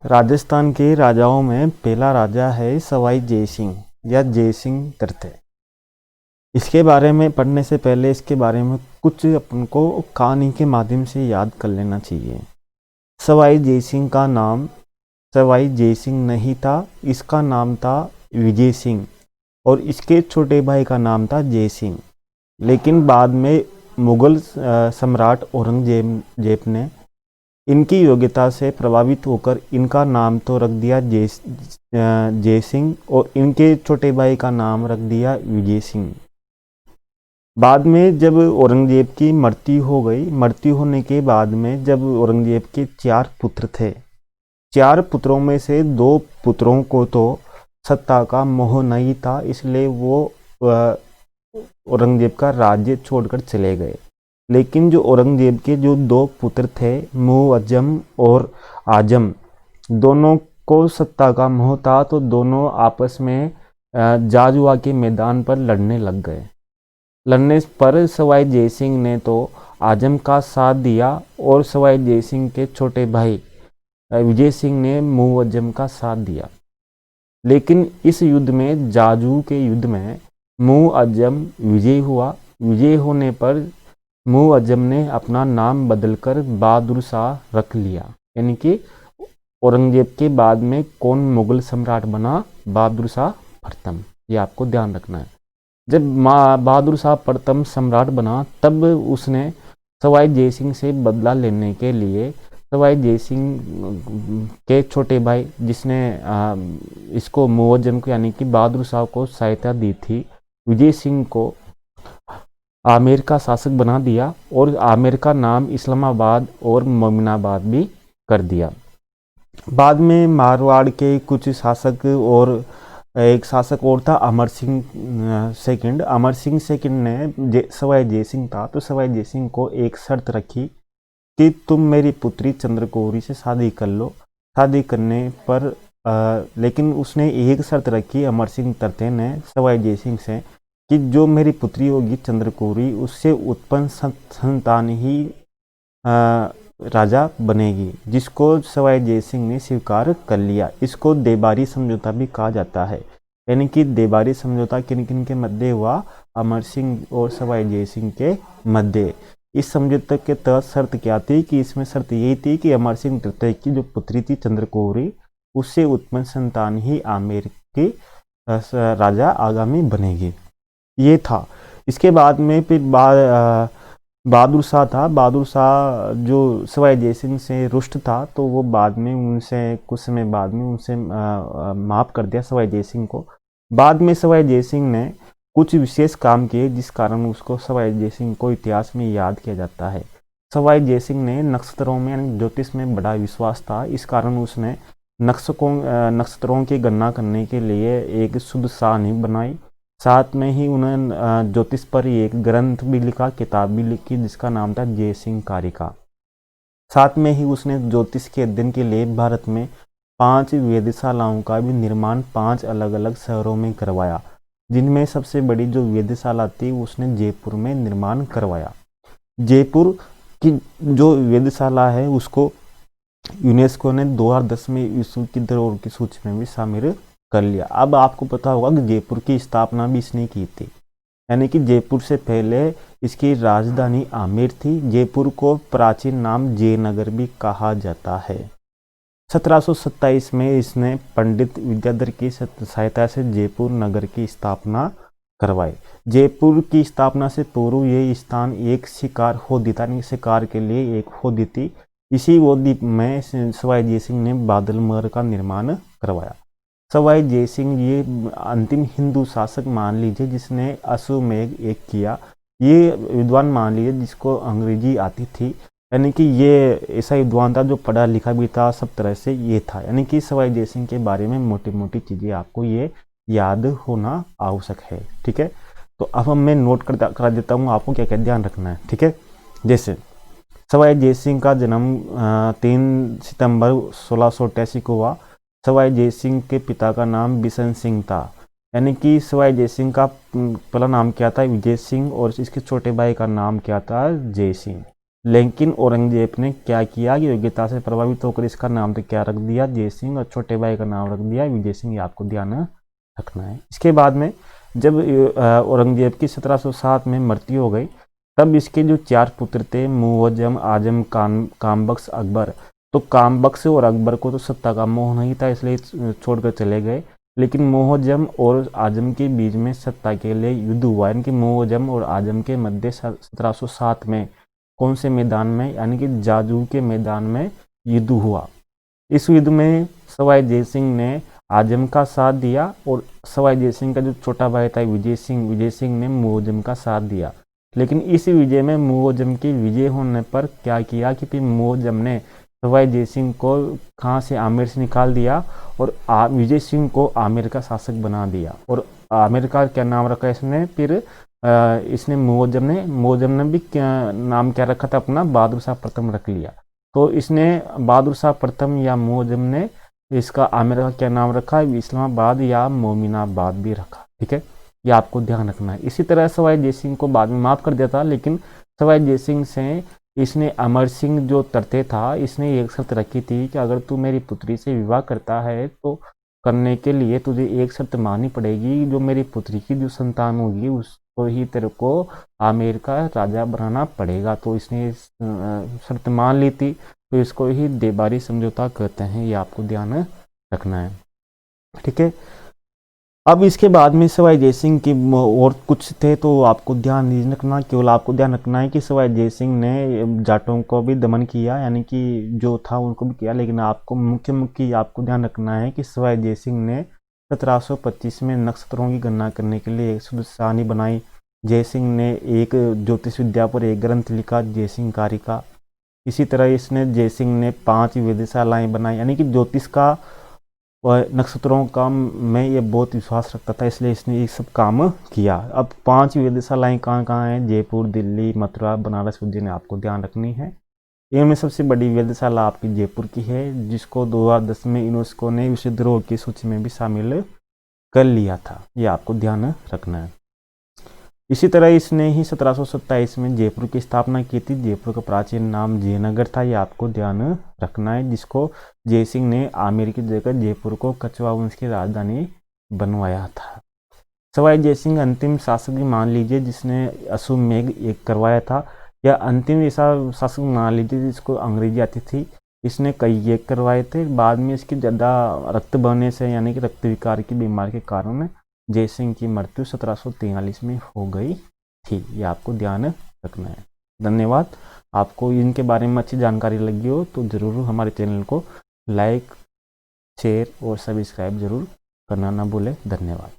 राजस्थान के राजाओं में पहला राजा है सवाई जय सिंह या जय सिंह करते। इसके बारे में पढ़ने से पहले इसके बारे में कुछ अपन को कहानी के माध्यम से याद कर लेना चाहिए। सवाई जय सिंह का नाम सवाई जय सिंह नहीं था, इसका नाम था विजय सिंह और इसके छोटे भाई का नाम था जय सिंह। लेकिन बाद में मुगल सम्राट औरंगजेब ने इनकी योग्यता से प्रभावित होकर इनका नाम तो रख दिया जय सिंह और इनके छोटे भाई का नाम रख दिया विजय सिंह। बाद में जब औरंगजेब की मृत्यु होने के बाद में जब औरंगजेब के 4 पुत्र थे, 4 पुत्रों में से 2 पुत्रों को तो सत्ता का मोह नहीं था, इसलिए वो औरंगजेब का राज्य छोड़कर चले गए। लेकिन जो औरंगजेब के जो 2 पुत्र थे मुअज्जम और आजम, दोनों को सत्ता का मोह था, तो दोनों आपस में जाजुआ के मैदान पर लड़ने लग गए। लड़ने पर सवाई जय सिंह ने तो आजम का साथ दिया और सवाई जय सिंह के छोटे भाई विजय सिंह ने मुअज्जम का साथ दिया। लेकिन इस युद्ध में, जाजू के युद्ध में, मुअज्जम विजयी हुआ। विजय होने पर मुअज्जम ने अपना नाम बदलकर बहादुर शाह रख लिया। यानी कि औरंगजेब के बाद में कौन मुगल सम्राट बना? बहादुर शाह प्रथम। ये आपको ध्यान रखना है। जब बहादुर शाह प्रथम सम्राट बना तब उसने सवाई जय सिंह से बदला लेने के लिए सवाई जय सिंह के छोटे भाई, जिसने इसको मुअज्जम को यानी कि बहादुर शाह को सहायता दी थी, विजय सिंह को आमेर का शासक बना दिया और आमेर का नाम इस्लामाबाद और मोमिनाबाद भी कर दिया। बाद में मारवाड़ के कुछ शासक और एक शासक और था अमर सिंह सेकंड। अमर सिंह सेकंड ने सवाई जय सिंह था, तो सवाई जय सिंह को एक शर्त रखी कि तुम मेरी पुत्री चंद्रकौरी से शादी कर लो। शादी करने पर लेकिन उसने एक शर्त रखी अमर सिंह तरते ने सवाई जय सिंह से कि जो मेरी पुत्री होगी चंद्रकौरी, उससे उत्पन्न संतान ही राजा बनेगी, जिसको सवाई जय सिंह ने स्वीकार कर लिया। इसको देबारी समझौता भी कहा जाता है। यानी कि देबारी समझौता किन किन के मध्य हुआ? अमर सिंह और सवाई जय सिंह के मध्य। इस समझौते के तहत शर्त क्या थी कि इसमें शर्त यही थी कि अमर सिंह तृतीय की जो पुत्री थी चंद्रकौरी, उससे उत्पन्न संतान ही आमेर की राजा आगामी बनेगी। ये था। इसके बाद में फिर बहादुर शाह था। बहादुर शाह जो सवाई जय सिंह से रुष्ट था, तो वो बाद में उनसे कुछ समय बाद में उनसे माफ़ कर दिया सवाई जय सिंह को। बाद में सवाई जय सिंह ने कुछ विशेष काम किए जिस कारण उसको सवाई जय सिंह को इतिहास में याद किया जाता है। सवाई जय सिंह ने नक्षत्रों में यानी ज्योतिष में बड़ा विश्वास था, इस कारण उसने नक्षत्रों की गणना करने के लिए एक शुद्ध सारणी बनाई। साथ में ही उन्होंने ज्योतिष पर एक ग्रंथ भी लिखा, किताब भी लिखी, जिसका नाम था जय सिंह कारिका। साथ में ही उसने ज्योतिष के अध्ययन के लिए भारत में 5 वेधशालाओं का भी निर्माण 5 अलग अलग शहरों में करवाया, जिनमें सबसे बड़ी जो वेधशाला थी उसने जयपुर में निर्माण करवाया। जयपुर की जो वेधशाला है उसको यूनेस्को ने 2010 में विश्व की धरोहर की सूची में भी शामिल कर लिया। अब आपको पता होगा कि जयपुर की स्थापना भी इसने की थी, यानी कि जयपुर से पहले इसकी राजधानी आमेर थी। जयपुर को प्राचीन नाम जयनगर भी कहा जाता है। 1727 में इसने पंडित विद्याधर की सहायता से जयपुर नगर की स्थापना करवाई। जयपुर की स्थापना से पूर्व ये स्थान एक शिकार होदी था, शिकार के लिए एक होदी थी। इसी होदी में सवाई जय सिंह ने बादल महल का निर्माण करवाया। सवाई जय सिंह ये अंतिम हिंदू शासक मान लीजिए जिसने अश्वमेध एक किया। ये विद्वान मान लीजिए जिसको अंग्रेजी आती थी, यानी कि ये ऐसा विद्वान था जो पढ़ा लिखा भी था, सब तरह से ये था। यानी कि सवाई जय सिंह के बारे में मोटी मोटी चीज़ें आपको ये याद होना आवश्यक है। ठीक है, तो अब मैं नोट करा देता हूँ आपको क्या क्या ध्यान रखना है। ठीक है, जैसे सवाई जय सिंह का जन्म 3 सितंबर 1688 को हुआ। सवाई जय सिंह के पिता का नाम बिशन सिंह था, यानी कि सवाई जय सिंह का पहला नाम क्या था? विजय सिंह, और इसके छोटे भाई का नाम क्या था? जय सिंह। लेकिन औरंगजेब ने क्या किया कि योग्यता से प्रभावित होकर इसका नाम तो क्या रख दिया, जय सिंह, और छोटे भाई का नाम रख दिया विजय सिंह। ये आपको ध्यान रखना है। इसके बाद में जब औरंगजेब की 1707 में मृत्यु हो गई, तब इसके जो 4 पुत्र थे, मुअज्जम, आजम, कामबख्श, अकबर, तो कामबख्श और अकबर को तो सत्ता का मोह नहीं था, इसलिए छोड़कर चले गए। लेकिन मुअज्जम और आजम के बीच में सत्ता के लिए युद्ध हुआ, यानी कि मुअज्जम और आजम के मध्य 1707 में कौन से मैदान में, यानी कि जाजू के मैदान में युद्ध हुआ। इस युद्ध में सवाई जय सिंह ने आजम का साथ दिया और सवाई जय सिंह का जो छोटा भाई था विजय सिंह ने मुअज्जम का साथ दिया। लेकिन इस विजय में मुअज्जम की विजय होने पर क्या किया कि फिर मुअज्जम ने सवाई जय सिंह को खां से आमेर से निकाल दिया और विजय सिंह को आमेर का शासक बना दिया। और आमेर का क्या नाम रखा इसने, फिर इसने मुअज्जम ने भी नाम क्या रखा था अपना, बहादुर शाह प्रथम रख लिया। तो इसने बहादुर शाह प्रथम या मुअज्जम ने इसका आमेर का क्या नाम रखा, इस्लामाबाद या मोमिनाबाद भी रखा। ठीक है, ये आपको ध्यान रखना है। इसी तरह सवाई जय सिंह को बाद में माफ कर दिया था, लेकिन सवाई जय सिंह से इसने अमर सिंह जो तरते था, इसने एक शर्त रखी थी कि अगर तू मेरी पुत्री से विवाह करता है तो करने के लिए तुझे एक शर्त माननी पड़ेगी, जो मेरी पुत्री की जो संतान होगी उसको ही तेरे को आमेर का राजा बनाना पड़ेगा। तो इसने शर्त मान ली थी, तो इसको ही देबारी समझौता कहते हैं। ये आपको ध्यान रखना है। ठीक है, अब इसके बाद में सवाई जय सिंह की और कुछ थे, तो आपको ध्यान नहीं रखना, केवल आपको ध्यान रखना है कि सवाई जय सिंह ने जाटों को भी दमन किया, यानी कि जो था उनको भी किया। लेकिन आपको मुख्य आपको ध्यान रखना है कि सवाई जय सिंह ने 1725 में नक्षत्रों की गणना करने के लिए एक शुद्ध सारणी बनाई। जय सिंह ने एक ज्योतिष विद्या पर एक ग्रंथ लिखा, जय सिंह कारिका। इसी तरह इसने जय सिंह ने 5 वेधशालाएं बनाई, यानी कि ज्योतिष का और नक्षत्रों का में ये बहुत विश्वास रखता था, इसलिए इसने ये सब काम किया। अब 5 वेधशालाएं कहाँ कहाँ हैं, जयपुर, दिल्ली, मथुरा, बनारस, उज्जैन, आपको ध्यान रखनी है। इनमें सबसे बड़ी वेधशाला आपकी जयपुर की है, जिसको 2010 में यूनेस्को ने विश्व धरोहर की सूची में भी शामिल कर लिया था। ये आपको ध्यान रखना है। इसी तरह इसने ही 1727 में जयपुर की स्थापना की थी। जयपुर का प्राचीन नाम जयनगर था, ये आपको ध्यान रखना है, जिसको जय सिंह ने आमेर की जगह जयपुर को कछवाहा वंश की राजधानी बनवाया था। सवाई जय सिंह अंतिम शासक मान लीजिए जिसने अश्वमेध एक करवाया था, या अंतिम ऐसा शासक मान लीजिए जिसको अंग्रेजी आती थी। इसने कई एक करवाए थे, बाद में इसकी ज़्यादा रक्त बहने से, यानी कि रक्त विकार की बीमारी के कारण जय सिंह की मृत्यु 1743 में हो गई थी। ये आपको ध्यान रखना है। धन्यवाद। आपको इनके बारे में अच्छी जानकारी लगी हो तो ज़रूर हमारे चैनल को लाइक, शेयर और सब्सक्राइब जरूर करना ना भूलें। धन्यवाद।